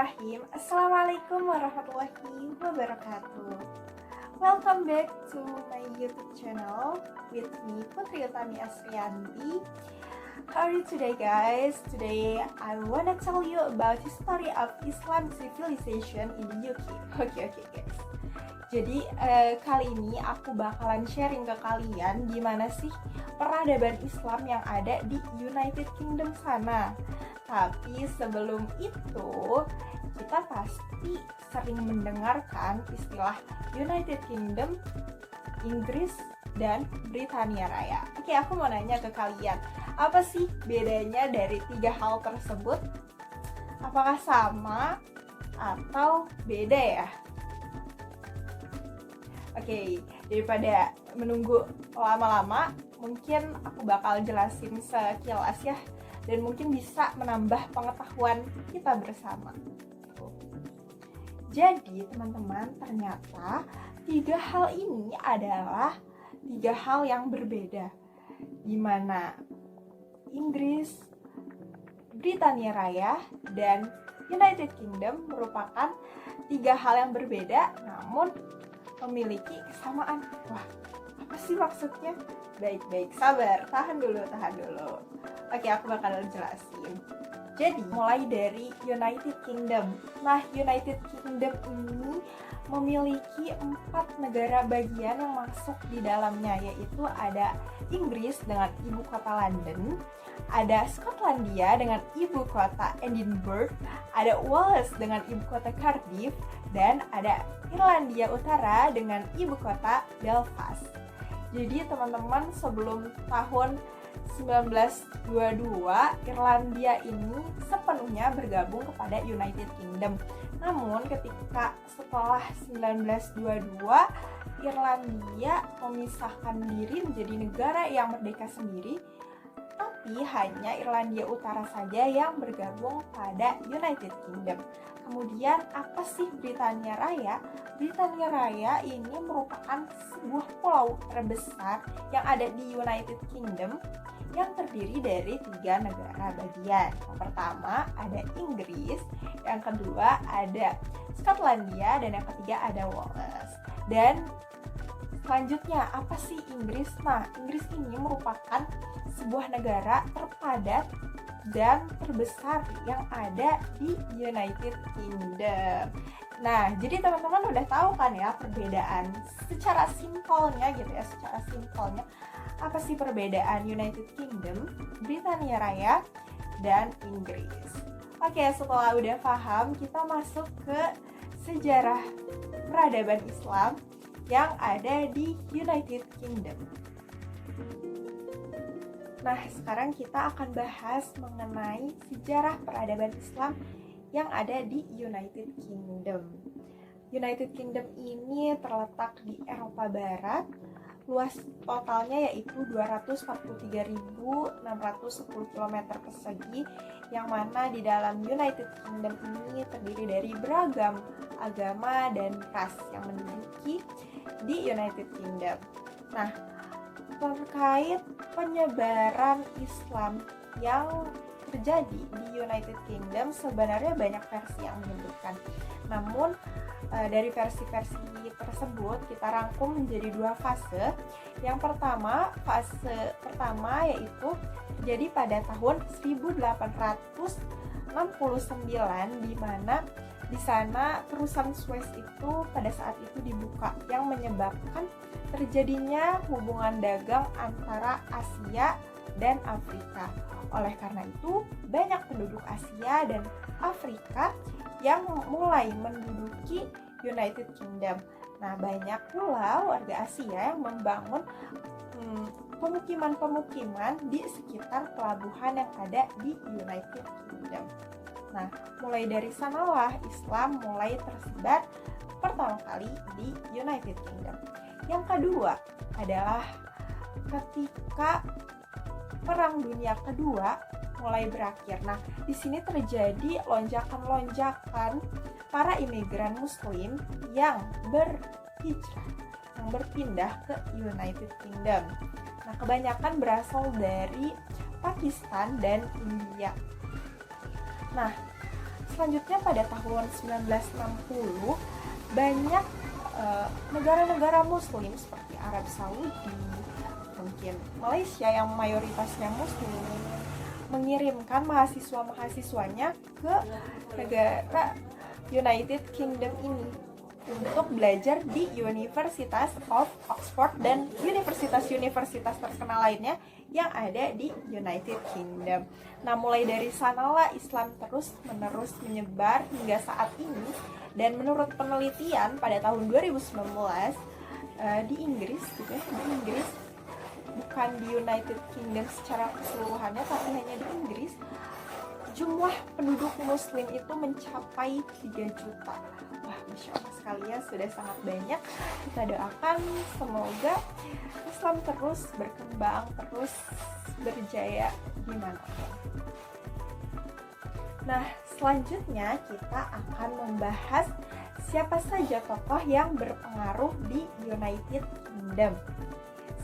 Bismillahirrahmanirrahim. Assalamualaikum warahmatullahi wabarakatuh. Welcome back to my YouTube channel with me Putri Utami Asrianti. How are you today, guys? Today I wanna tell you about history of Islam civilization in the UK. Okay, guys. Jadi kali ini aku bakalan sharing ke kalian gimana sih peradaban Islam yang ada di United Kingdom sana. Tapi sebelum itu, kita pasti sering mendengarkan istilah United Kingdom, Inggris, dan Britania Raya. Oke, aku mau nanya ke kalian, apa sih bedanya dari tiga hal tersebut? Apakah sama atau beda ya? Oke, daripada menunggu lama-lama, mungkin aku bakal jelasin sekilas ya, dan mungkin bisa menambah pengetahuan kita bersama. Jadi teman-teman, ternyata tiga hal ini adalah tiga hal yang berbeda, di mana Inggris, Britania Raya, dan United Kingdom merupakan tiga hal yang berbeda namun memiliki kesamaan. Wah, apa sih maksudnya? Baik, sabar, tahan dulu. Oke, aku bakal jelasin. Jadi, mulai dari United Kingdom. Nah, United Kingdom ini memiliki 4 negara bagian yang masuk di dalamnya, yaitu ada Inggris dengan ibu kota London, ada Skotlandia dengan ibu kota Edinburgh, ada Wales dengan ibu kota Cardiff, dan ada Irlandia Utara dengan ibu kota Belfast. Jadi teman-teman, sebelum tahun 1922, Irlandia ini sepenuhnya bergabung kepada United Kingdom. Namun ketika setelah 1922, Irlandia memisahkan diri menjadi negara yang merdeka sendiri, tapi hanya Irlandia Utara saja yang bergabung pada United Kingdom. Kemudian apa sih Britania Raya? Britania Raya ini merupakan sebuah pulau terbesar yang ada di United Kingdom yang terdiri dari 3 negara bagian. Yang pertama ada Inggris, yang kedua ada Skotlandia, dan yang ketiga ada Wales. Dan selanjutnya apa sih Inggris? Nah, Inggris ini merupakan sebuah negara terpadat dan terbesar yang ada di United Kingdom. Nah, jadi teman-teman udah tahu kan ya perbedaan secara simpelnya gitu ya, apa sih perbedaan United Kingdom, Britania Raya, dan Inggris. Oke, setelah udah paham, kita masuk ke sejarah peradaban Islam yang ada di United Kingdom. Nah, sekarang kita akan bahas mengenai sejarah peradaban Islam yang ada di United Kingdom. United Kingdom ini terletak di Eropa Barat. Luas totalnya yaitu 243.610 km persegi, yang mana di dalam United Kingdom ini terdiri dari beragam agama dan ras yang menduduki di United Kingdom. Nah, terkait penyebaran Islam yang terjadi di United Kingdom, sebenarnya banyak versi yang menyebutkan. Namun dari versi-versi tersebut kita rangkum menjadi 2 fase. Yang pertama, fase pertama yaitu terjadi pada tahun 1869, di mana di sana terusan Suez itu pada saat itu dibuka, yang menyebabkan terjadinya hubungan dagang antara Asia dan Afrika. Oleh karena itu, banyak penduduk Asia dan Afrika yang mulai menduduki United Kingdom. Nah, banyak pula warga Asia yang membangun pemukiman-pemukiman di sekitar pelabuhan yang ada di United Kingdom. Nah, mulai dari sanalah Islam mulai tersebar pertama kali di United Kingdom. Yang kedua adalah ketika Perang Dunia Kedua mulai berakhir. Nah, di sini terjadi lonjakan-lonjakan para imigran Muslim yang berhijrah, yang berpindah ke United Kingdom. Nah, kebanyakan berasal dari Pakistan dan India. Nah, selanjutnya pada tahun 1960 banyak negara-negara muslim seperti Arab Saudi, mungkin Malaysia yang mayoritasnya muslim, mengirimkan mahasiswa-mahasiswanya ke negara United Kingdom ini untuk belajar di Universitas of Oxford dan universitas-universitas terkenal lainnya yang ada di United Kingdom. Nah, mulai dari sanalah Islam terus-menerus menyebar hingga saat ini, dan menurut penelitian pada tahun 2019 di Inggris gitu ya, di Inggris, bukan di United Kingdom secara keseluruhannya tapi hanya di Inggris, jumlah penduduk muslim itu mencapai 3 juta. Wah, Masya Allah sekali ya, sudah sangat banyak. Kita doakan semoga Islam terus berkembang, terus berjaya dimanapun. Nah, selanjutnya kita akan membahas siapa saja tokoh yang berpengaruh di United Kingdom.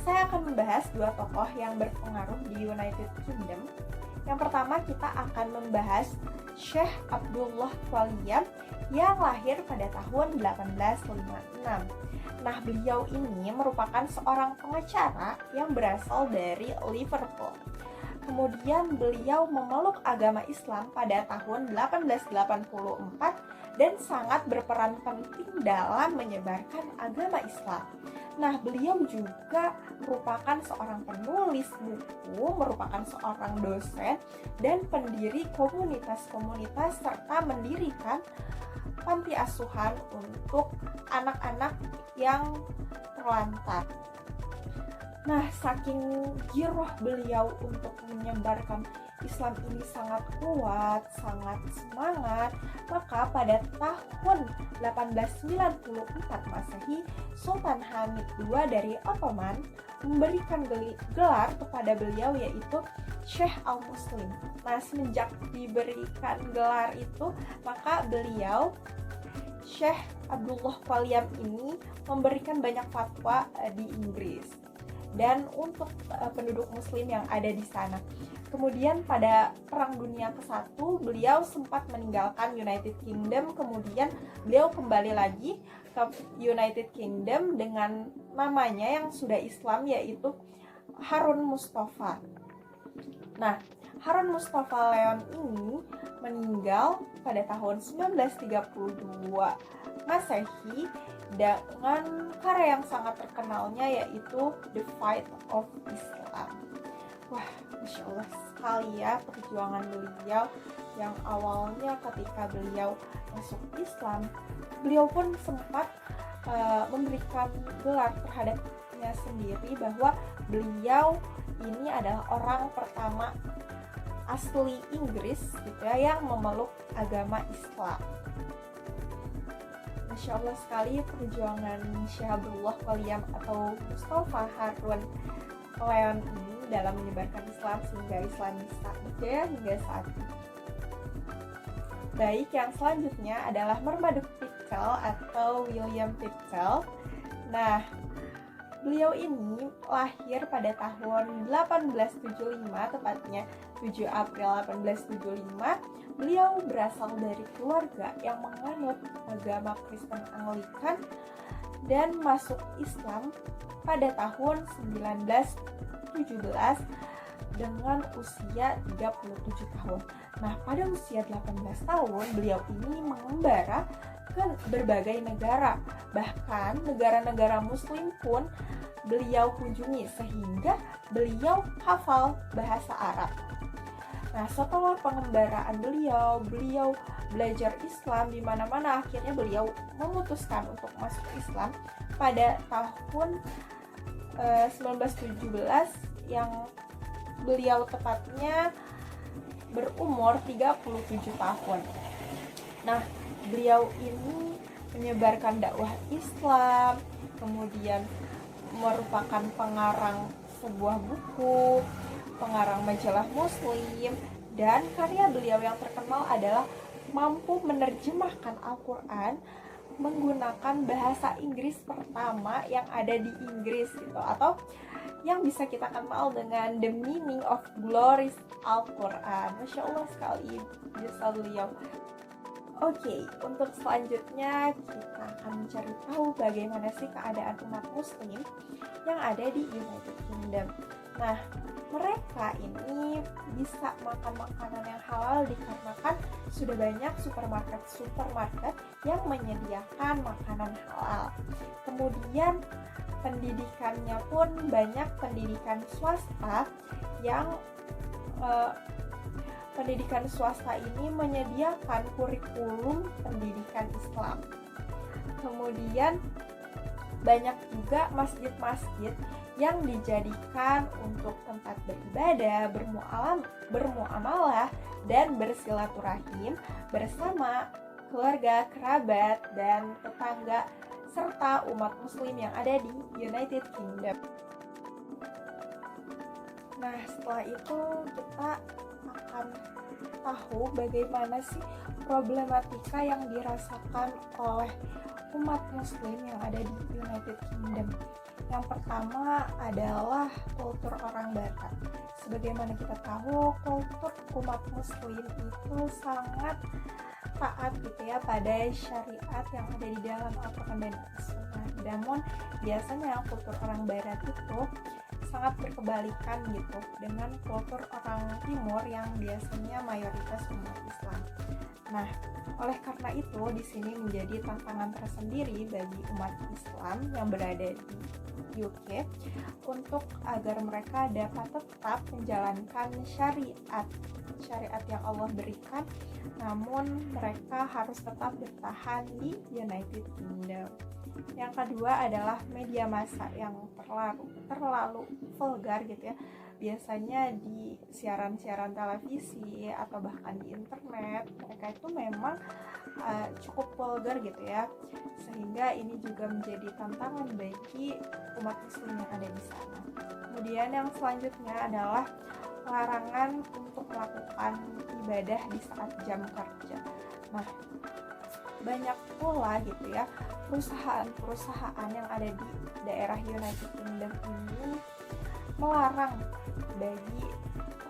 Saya akan membahas 2 tokoh yang berpengaruh di United Kingdom. Yang pertama kita akan membahas Syekh Abdullah Waliyam yang lahir pada tahun 1856. Nah, beliau ini merupakan seorang pengacara yang berasal dari Liverpool. Kemudian beliau memeluk agama Islam pada tahun 1884 dan sangat berperan penting dalam menyebarkan agama Islam. Nah, beliau juga merupakan seorang penulis buku, merupakan seorang dosen, dan pendiri komunitas-komunitas serta mendirikan panti asuhan untuk anak-anak yang terlantar. Nah, saking giroh beliau untuk menyebarkan Islam ini sangat kuat, sangat semangat, maka pada tahun 1894 Masehi, Sultan Hamid II dari Ottoman memberikan gelar kepada beliau yaitu Syekh Al-Muslim. Nah, semenjak diberikan gelar itu, maka beliau Syekh Abdullah Waliyam ini memberikan banyak fatwa di Inggris dan untuk penduduk muslim yang ada di sana. Kemudian pada Perang Dunia ke-1 beliau sempat meninggalkan United Kingdom, kemudian beliau kembali lagi ke United Kingdom dengan namanya yang sudah Islam yaitu Harun Mustafa. Nah, Harun Mustafa Leon ini meninggal pada tahun 1932 Masehi dengan karya yang sangat terkenalnya yaitu The Fight of Islam. Wah, Masya Allah sekali ya perjuangan beliau yang awalnya ketika beliau masuk Islam, beliau pun sempat memberikan gelar terhadapnya sendiri bahwa beliau ini adalah orang pertama asli Inggris gitu ya, yang memeluk agama Islam. Masya Allah sekali perjuangan Syekh Abdullah Waliyam atau Mustafa Harun Leon ini dalam menyebarkan Islam sehingga Islam bisa berjaya hingga saat ini. Baik, yang selanjutnya adalah Marmaduke Pickle atau William Pickle. Nah, beliau ini lahir pada tahun 1875, tepatnya 7 April 1875. Beliau berasal dari keluarga yang menganut agama Kristen Anglikan dan masuk Islam pada tahun 1917 dengan usia 37 tahun. Nah, pada usia 18 tahun, beliau ini mengembara ke berbagai negara. Bahkan negara-negara muslim pun beliau kunjungi sehingga beliau hafal bahasa Arab. Nah, setelah pengembaraan beliau belajar Islam di mana-mana, akhirnya beliau memutuskan untuk masuk Islam pada tahun 1917 yang beliau tepatnya berumur 37 tahun. Nah, beliau ini menyebarkan dakwah Islam, kemudian merupakan pengarang sebuah buku, pengarang majalah Muslim, dan karya beliau yang terkenal adalah mampu menerjemahkan Al-Quran menggunakan bahasa Inggris pertama yang ada di Inggris gitu, atau yang bisa kita kenal dengan The Meaning of Glorious Al-Quran. Masya Allah sekali jasa beliau. Oke, untuk selanjutnya kita akan mencari tahu bagaimana sih keadaan umat muslim yang ada di United Kingdom. Nah, mereka ini bisa makan makanan yang halal dikarenakan sudah banyak supermarket yang menyediakan makanan halal. Kemudian pendidikannya pun banyak pendidikan swasta yang pendidikan swasta ini menyediakan kurikulum pendidikan Islam. Kemudian banyak juga masjid-masjid yang dijadikan untuk tempat beribadah, bermuamalah, dan bersilaturahim bersama keluarga, kerabat, dan tetangga serta umat muslim yang ada di United Kingdom. Nah, setelah itu kita akan tahu bagaimana sih problematika yang dirasakan oleh umat muslim yang ada di United Kingdom. Yang pertama adalah kultur orang barat. Sebagaimana kita tahu, kultur umat muslim itu sangat taat gitu ya pada syariat yang ada di dalam Al-Quran dan As-Sunnah. Namun biasanya kultur orang barat itu sangat berkebalikan gitu dengan kultur orang timur yang biasanya mayoritas umat Islam. Nah, oleh karena itu di sini menjadi tantangan tersendiri bagi umat Islam yang berada di UK untuk agar mereka dapat tetap menjalankan syariat yang Allah berikan, namun mereka harus tetap bertahan di United Kingdom. Yang kedua adalah media massa yang terlalu vulgar gitu ya. Biasanya di siaran-siaran televisi atau bahkan di internet, mereka itu memang cukup vulgar gitu ya. Sehingga ini juga menjadi tantangan bagi umat muslim yang ada di sana. Kemudian yang selanjutnya adalah larangan untuk melakukan ibadah di saat jam kerja. Nah, banyak pula gitu ya perusahaan-perusahaan yang ada di daerah United Kingdom ini melarang bagi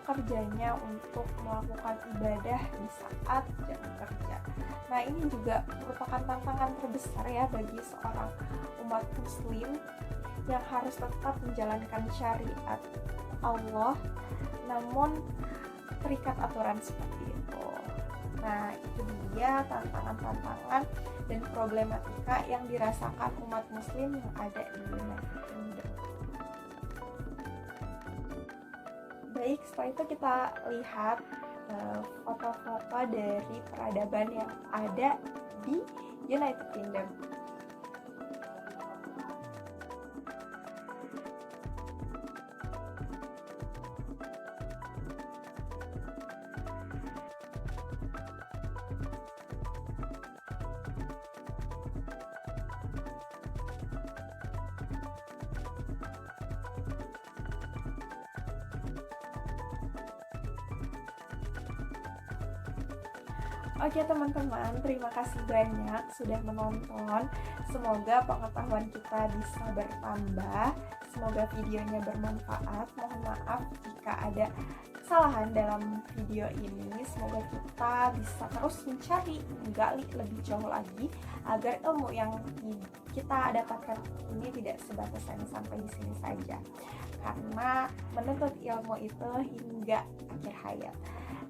pekerjanya untuk melakukan ibadah di saat jam kerja. Nah, ini juga merupakan tantangan terbesar ya bagi seorang umat muslim yang harus tetap menjalankan syariat Allah namun terikat aturan seperti itu. Nah, itu dia tantangan-tantangan dan problematika yang dirasakan umat muslim yang ada di United Kingdom. Baik, setelah itu kita lihat foto-foto dari peradaban yang ada di United Kingdom. Oke teman-teman, terima kasih banyak sudah menonton. Semoga pengetahuan kita bisa bertambah. Semoga videonya bermanfaat. Mohon maaf jika ada kesalahan dalam video ini. Semoga kita bisa terus menggali lebih jauh lagi agar ilmu yang kita dapatkan ini tidak sebatas sampai di sini saja. Karena menuntut ilmu itu hingga akhir hayat.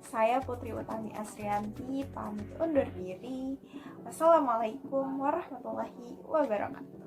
Saya Putri Utami Asrianti pamit undur diri. Wassalamualaikum warahmatullahi wabarakatuh.